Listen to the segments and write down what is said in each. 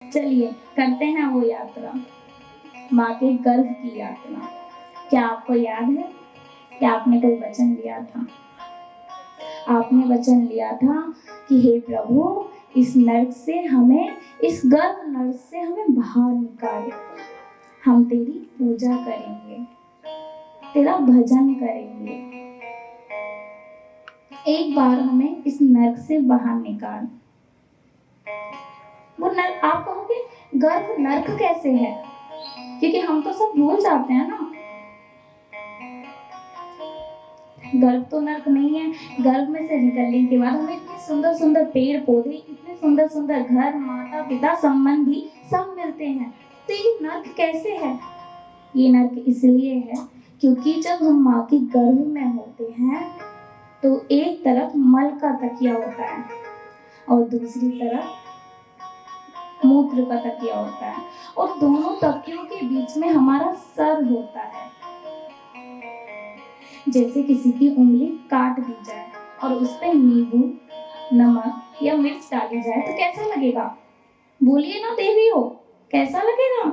चलिए करते हैं वो यात्रा, माँ के गर्भ की यात्रा। क्या आपको याद है कि आपने कोई वचन लिया था? आपने वचन लिया था कि हे प्रभु, इस नरक से हमें, इस गर्भ नरक से हमें बाहर निकाले। हम तेरी पूजा करेंगे, तेरा भजन करेंगे। एक बार हमें इस नरक से बाहर निकाल। वो नरक, आप कहोगे गर्भ नरक कैसे है? क्योंकि हम तो सब भूल जाते हैं ना। गर्भ तो नरक नहीं है। गर्भ में से निकलने के बाद हमें इतने सुंदर सुंदर पेड़ पौधे, इतने सुंदर सुंदर घर, माता पिता, संबंधी सब मिलते हैं। तो ये नरक कैसे है? ये नरक इसलिए है क्योंकि जब हम माँ के गर्भ में होते हैं तो एक तरफ मल का तकिया होता है और दूसरी तरफ मूत्र का तकिया होता है, और दोनों तकियों के बीच में हमारा सर होता है। जैसे किसी की उंगली काट दी जाए और उस पर नींबू, नमक या मिर्च डाली जाए तो कैसा लगेगा? बोलिए ना देवियों, कैसा लगेगा?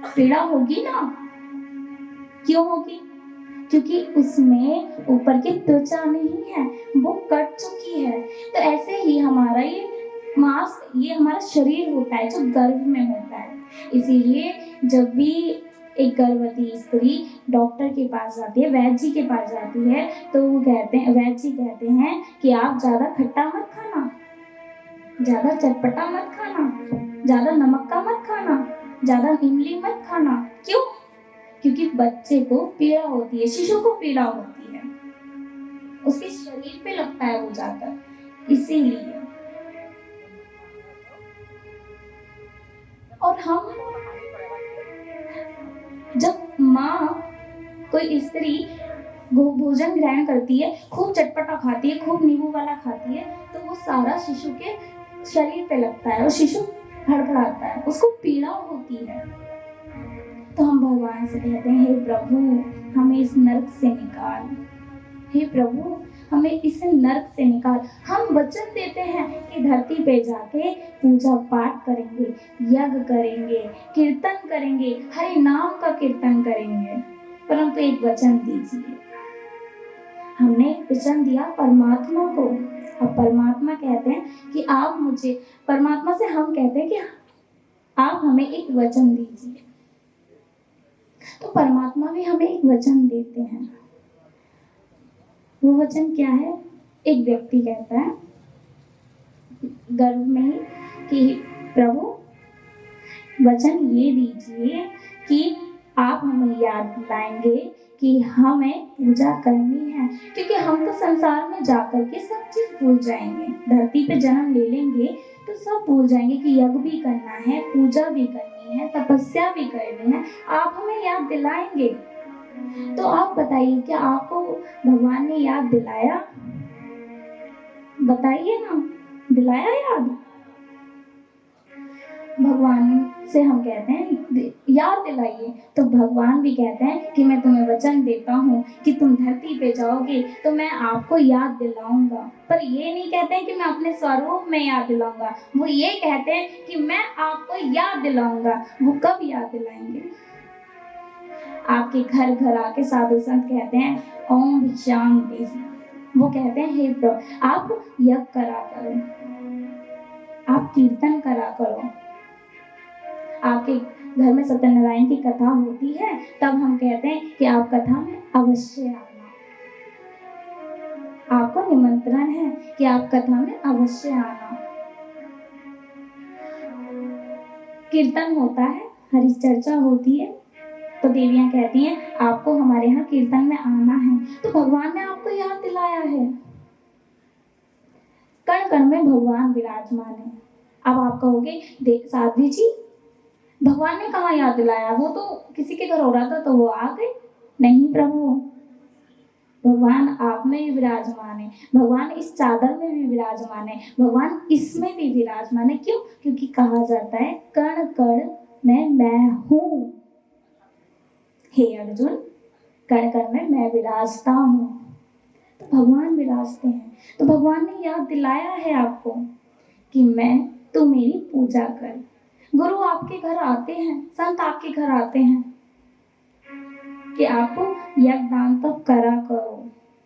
पीड़ा होगी ना। क्यों होगी? क्योंकि उसमें ऊपर की त्वचा नहीं है, वो कट चुकी है। तो ऐसे ही हमारा ये मांस, ये हमारा शरीर होता है जो गर्भ में होता है। इसीलिए जब भी एक गर्भवती स्त्री डॉक्टर के पास जाती है, वैद्य जी के पास जाती है, तो वो कहते हैं, वैद्य जी कहते हैं कि आप ज्यादा खट्टा मत खाना, ज्यादा चटपटा मत खाना, ज्यादा नमक का मत खाना, ज्यादा इमली मत खाना। क्यों? क्योंकि बच्चे को पीड़ा होती है, शिशु को पीड़ा होती है, उसके शरीर पे लगता है वो जाकर, इसीलिए। और हम जब माँ, कोई स्त्री भोजन ग्रहण करती है, खूब चटपटा खाती है, खूब नींबू वाला खाती है, तो वो सारा शिशु के शरीर पे लगता है और शिशु हड़बड़ाता है, उसको पीड़ा होती है। तो हम भगवान से कहते हैं, हे प्रभु हमें इस नरक से निकाल, हे प्रभु हमें इस नरक से निकाल। हम वचन देते हैं कि धरती पे जाके पूजा पाठ करेंगे, यज्ञ करेंगे, कीर्तन करेंगे, हरि नाम का कीर्तन करेंगे, परंतु एक वचन दीजिए। हमने वचन दिया परमात्मा को, अब परमात्मा कहते हैं कि आप मुझे, परमात्मा से हम कहते हैं कि आप हमें एक वचन दीजिए। तो परमात्मा भी हमें एक वचन देते हैं। वो वचन क्या है? एक व्यक्ति कहता है गर्भ में ही कि प्रभु वचन ये दीजिए कि आप हमें याद दिलाएंगे कि हमें पूजा करनी है, क्योंकि हम तो संसार में जाकर के सब चीज भूल जाएंगे। धरती पे जन्म ले लेंगे तो सब भूल जाएंगे कि यज्ञ भी करना है, पूजा भी करनी है, तपस्या भी करनी है। आप हमें याद दिलाएंगे। तो आप बताइए, क्या आपको भगवान ने याद दिलाया? बताइए ना, दिलाया याद? भगवान से हम कहते हैं याद दिलाइए, तो भगवान भी कहते हैं कि मैं तुम्हें वचन देता हूँ कि तुम धरती पे जाओगे तो मैं आपको याद दिलाऊंगा। पर ये नहीं कहते हैं कि मैं अपने स्वरूप में याद दिलाऊंगा, वो ये कहते हैं कि मैं आपको याद दिलाऊंगा। वो कब याद दिलाएंगे? आपके घर घर आके साधु संत कहते हैं ओम भिक्षाम देहि, वो कहते हैं हे प्रभु आप यज्ञ करा करो, आप कीर्तन करा करो। आपके घर में सत्यनारायण की कथा होती है, तब हम कहते हैं कि आप कथा में अवश्य आना, आपको निमंत्रण है कि आप कथा में अवश्य आना। कीर्तन होता है, हरि चर्चा होती है, तो देवियां कहती हैं आपको हमारे यहाँ कीर्तन में आना है। तो भगवान ने आपको याद दिलाया है। कण कण में भगवान विराजमान है। अब आप कहोगे साध्वी जी भगवान ने कहाँ याद दिलाया, वो तो किसी के घर हो रहा था तो वो आ गए। नहीं प्रभु, भगवान आप में भी विराजमान है, भगवान इस चादर में भी विराजमान है, भगवान इसमें भी विराजमान है। क्यों? क्योंकि कहा जाता है कण कण में मैं हूँ। हे अर्जुन, कण कण में मैं विराजता हूँ। तो भगवान विराजते हैं। तो भगवान ने याद दिलाया है आपको कि मैं तू मेरी पूजा कर। गुरु आपके घर आते हैं, संत आपके घर आते हैं कि आप यज्ञदान तो करा करो,